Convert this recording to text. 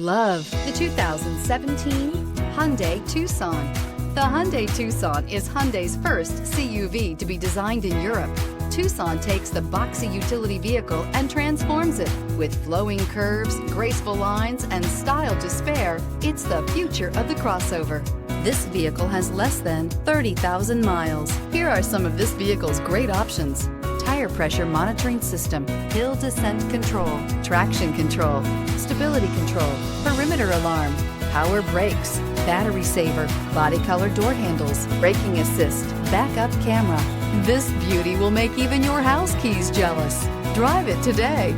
Love the 2017 Hyundai Tucson. The Hyundai Tucson is Hyundai's first CUV to be designed in Europe. Tucson takes the boxy utility vehicle and transforms it. With flowing curves, graceful lines, and style to spare, it's the future of the crossover. This vehicle has less than 30,000 miles. Here are some of this vehicle's great options: tire pressure monitoring system, hill descent control, traction control, stability control, perimeter alarm, power brakes, battery saver, body color door handles, braking assist, backup camera. This beauty will make even your house keys jealous. Drive it today.